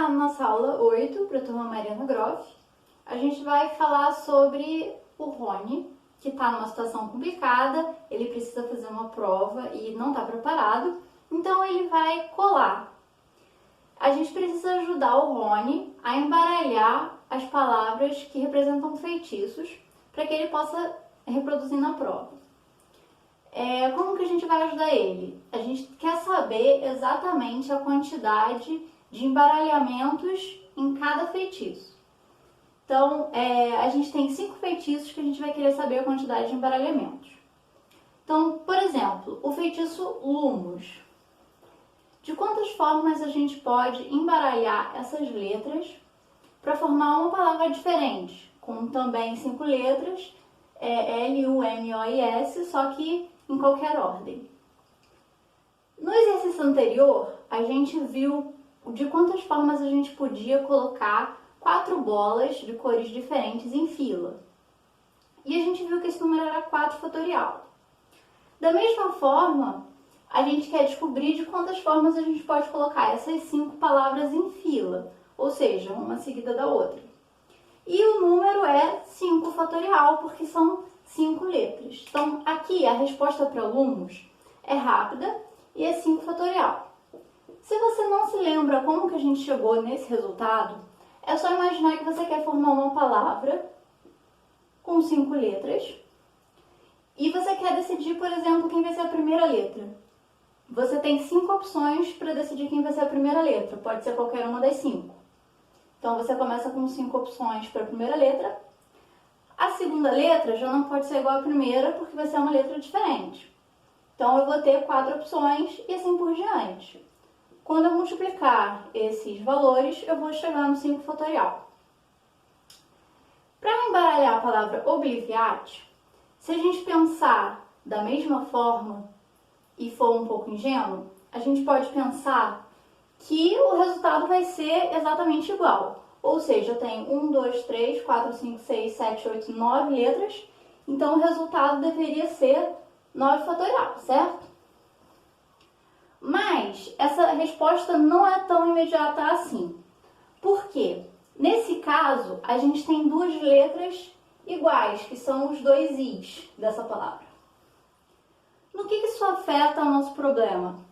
na nossa aula 8, para a turma Mariana Groff, a gente vai falar sobre o Rony, que está numa situação complicada, ele precisa fazer uma prova e não está preparado, então ele vai colar. A gente precisa ajudar o Rony a embaralhar as palavras que representam feitiços, para que ele possa reproduzir na prova. Como que a gente vai ajudar ele? A gente quer saber exatamente a quantidade de embaralhamentos em cada feitiço. Então, a gente tem 5 feitiços que a gente vai querer saber a quantidade de embaralhamentos. Então, por exemplo, o feitiço Lumos. De quantas formas a gente pode embaralhar essas letras para formar uma palavra diferente, com também 5 letras, L-U-M-O-I-S, só que em qualquer ordem. No exercício anterior, a gente viu de quantas formas a gente podia colocar 4 bolas de cores diferentes em fila. E a gente viu que esse número era 4 fatorial. Da mesma forma, a gente quer descobrir de quantas formas a gente pode colocar essas 5 palavras em fila, ou seja, uma seguida da outra. E o número é 5 fatorial, porque são 5 letras. Então, aqui a resposta para Lumos é rápida e é 5 fatorial. Se você não se lembra como que a gente chegou nesse resultado, é só imaginar que você quer formar uma palavra com 5 letras e você quer decidir, por exemplo, quem vai ser a primeira letra. Você tem 5 opções para decidir quem vai ser a primeira letra, pode ser qualquer uma das 5. Então, você começa com 5 opções para a primeira letra. A segunda letra já não pode ser igual à primeira, porque vai ser uma letra diferente. Então, eu vou ter 4 opções e assim por diante. Quando eu multiplicar esses valores, eu vou chegar no 5 fatorial. Para embaralhar a palavra obliviate, se a gente pensar da mesma forma e for um pouco ingênuo, a gente pode pensar que o resultado vai ser exatamente igual. Ou seja, eu tenho 1, 2, 3, 4, 5, 6, 7, 8, 9 letras, então o resultado deveria ser 9 fatorial, certo? Mas essa resposta não é tão imediata assim. Por quê? Nesse caso, a gente tem 2 letras iguais, que são os 2 i's dessa palavra. No que isso afeta o nosso problema?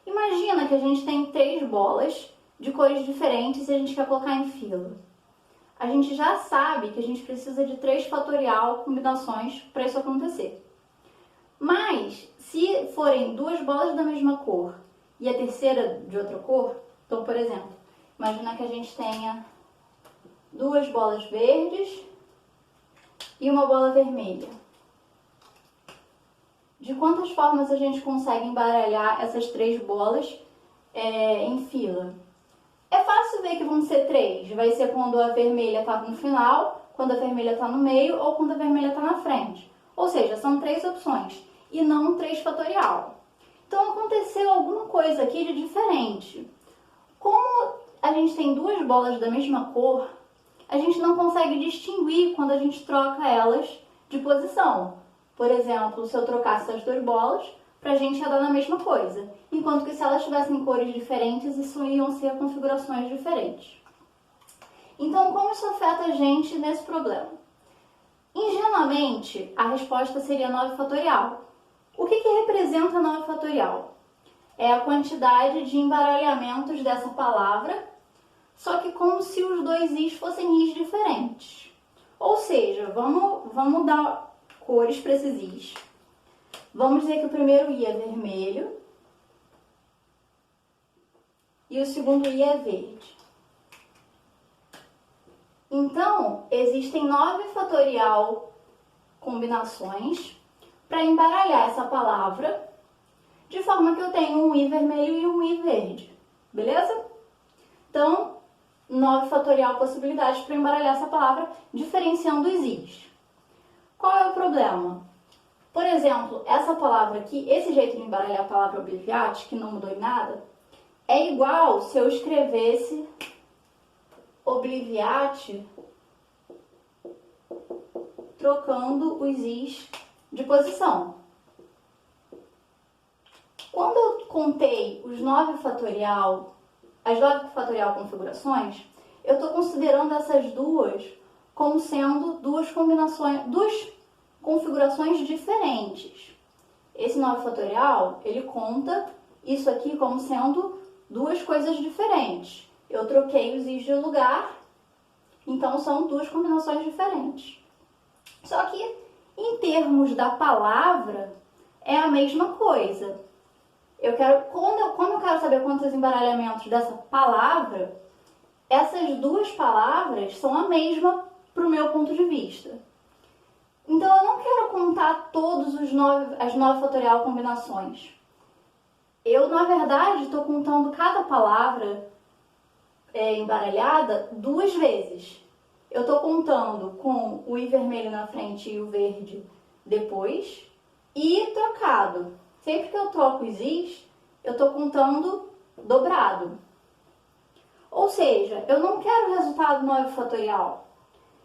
Imagina que a gente tem 3 bolas de cores diferentes e a gente quer colocar em fila. A gente já sabe que a gente precisa de 3 fatorial combinações para isso acontecer. Mas, se forem 2 bolas da mesma cor e a terceira de outra cor, então, por exemplo, imagina que a gente tenha 2 bolas verdes e uma bola vermelha. De quantas formas a gente consegue embaralhar essas 3 bolas em fila? É fácil ver que vão ser 3. Vai ser quando a vermelha está no final, quando a vermelha está no meio ou quando a vermelha está na frente. Ou seja, são 3 opções e não 3 fatorial. Então, aconteceu alguma coisa aqui de diferente. Como a gente tem 2 bolas da mesma cor, a gente não consegue distinguir quando a gente troca elas de posição. Por exemplo, se eu trocasse as 2 bolas, para a gente ia dar na mesma coisa. Enquanto que se elas tivessem cores diferentes, isso iam ser configurações diferentes. Então, como isso afeta a gente nesse problema? Ingenuamente, a resposta seria 9 fatorial. O que representa 9 fatorial? É a quantidade de embaralhamentos dessa palavra, só que como se os 2 i's fossem i's diferentes. Ou seja, vamos dar cores para esses i's. Vamos dizer que o primeiro i é vermelho e o segundo i é verde. Então, existem 9 fatorial combinações para embaralhar essa palavra, de forma que eu tenho um i vermelho e um i verde, beleza? Então, 9 fatorial possibilidades para embaralhar essa palavra, diferenciando os i's. Qual é o problema? Por exemplo, essa palavra aqui, esse jeito de embaralhar a palavra obliviate, que não mudou em nada, é igual se eu escrevesse obliviate trocando os i's de posição. Quando eu contei os 9 fatorial as 9 fatorial configurações, eu estou considerando essas duas como sendo duas configurações diferentes. Esse 9 fatorial, ele conta isso aqui como sendo duas coisas diferentes. Eu troquei os i's de lugar, então são duas combinações diferentes. Só que, em termos da palavra, é a mesma coisa. Como eu quero saber quantos embaralhamentos dessa palavra, essas duas palavras são a mesma para o meu ponto de vista. Então, eu não quero contar todas as 9 fatorial combinações. Eu, na verdade, estou contando cada palavra embaralhada 2 vezes. Eu estou contando com o i vermelho na frente e o verde depois e trocado. Sempre que eu troco os i's, eu estou contando dobrado. Ou seja, eu não quero o resultado 9 fatorial.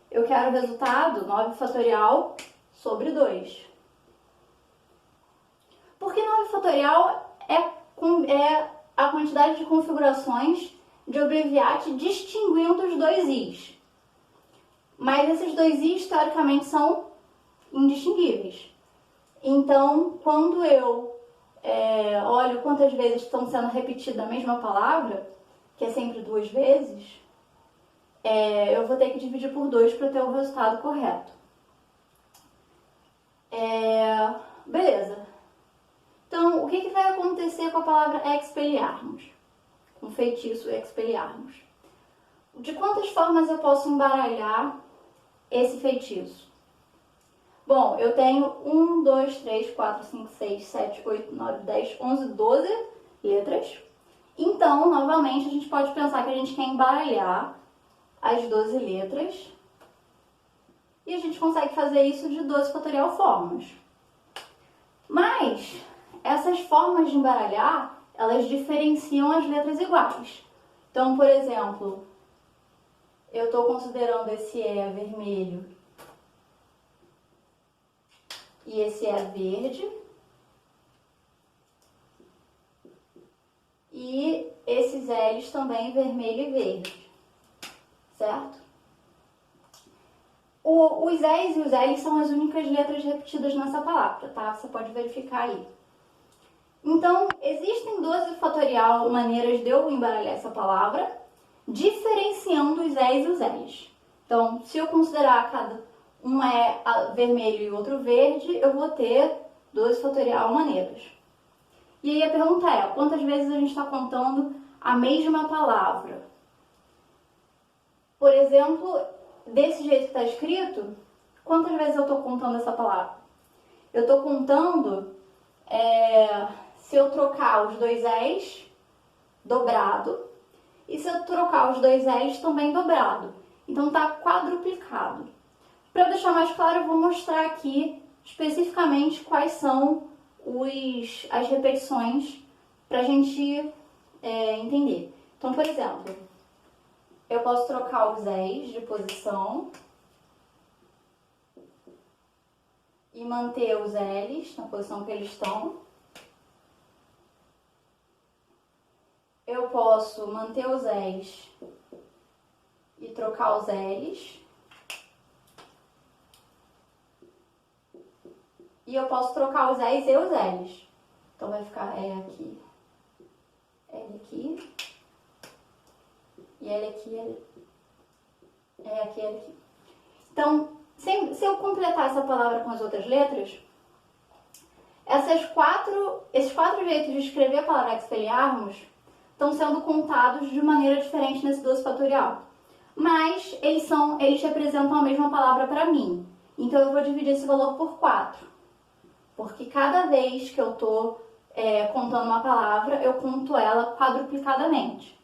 Eu quero o resultado 9 fatorial sobre 2. Porque 9 fatorial é a quantidade de configurações de abreviate distinguindo os 2 i's. Mas esses 2 i's, teoricamente, são indistinguíveis. Então, quando eu olho quantas vezes estão sendo repetida a mesma palavra, que é sempre 2 vezes, eu vou ter que dividir por 2 para ter o resultado correto. Beleza. Então, o que vai acontecer com a palavra expelliarmus? Com o feitiço expelliarmus. De quantas formas eu posso embaralhar esse feitiço? Bom, eu tenho 1, 2, 3, 4, 5, 6, 7, 8, 9, 10, 11, 12 letras. Então, novamente, a gente pode pensar que a gente quer embaralhar as 12 letras. E a gente consegue fazer isso de 12 fatorial formas. Mas, essas formas de embaralhar, elas diferenciam as letras iguais. Então, por exemplo, eu estou considerando esse E vermelho e esse E verde. E esses L's também vermelho e verde, certo? Os E's e os L's são as únicas letras repetidas nessa palavra, tá? Você pode verificar aí. Então, existem 12 fatorial maneiras de eu embaralhar essa palavra, diferenciando os E's e os L's. Então, se eu considerar cada um é vermelho e outro verde, eu vou ter 12 fatorial maneiras. E aí a pergunta é, quantas vezes a gente está contando a mesma palavra? Por exemplo, desse jeito que está escrito, quantas vezes eu estou contando essa palavra? Eu estou contando, se eu trocar os 2 E's, dobrado, e se eu trocar os 2 L's, também dobrado. Então está quadruplicado. Para eu deixar mais claro, eu vou mostrar aqui especificamente quais são as repetições para a gente entender. Então, por exemplo, eu posso trocar os E's de posição e manter os L's na posição que eles estão. Eu posso manter os E's e trocar os L's. E eu posso trocar os E's e os L's. Então vai ficar L aqui, e L aqui, L aqui, L aqui. Então, se eu completar essa palavra com as outras letras, esses quatro jeitos de escrever a palavra expelliarmus estão sendo contados de maneira diferente nesse 12 fatorial. Mas eles representam a mesma palavra para mim. Então eu vou dividir esse valor por 4. Porque cada vez que eu estou contando uma palavra, eu conto ela quadruplicadamente.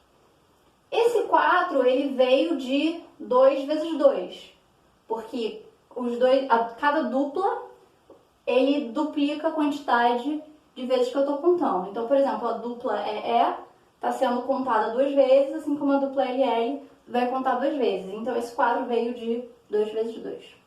Esse 4, ele veio de 2 vezes 2. Porque cada dupla, ele duplica a quantidade de vezes que eu estou contando. Então, por exemplo, a dupla está sendo contada 2 vezes, assim como a dupla LL vai contar 2 vezes. Então, esse 4 veio de 2 vezes 2.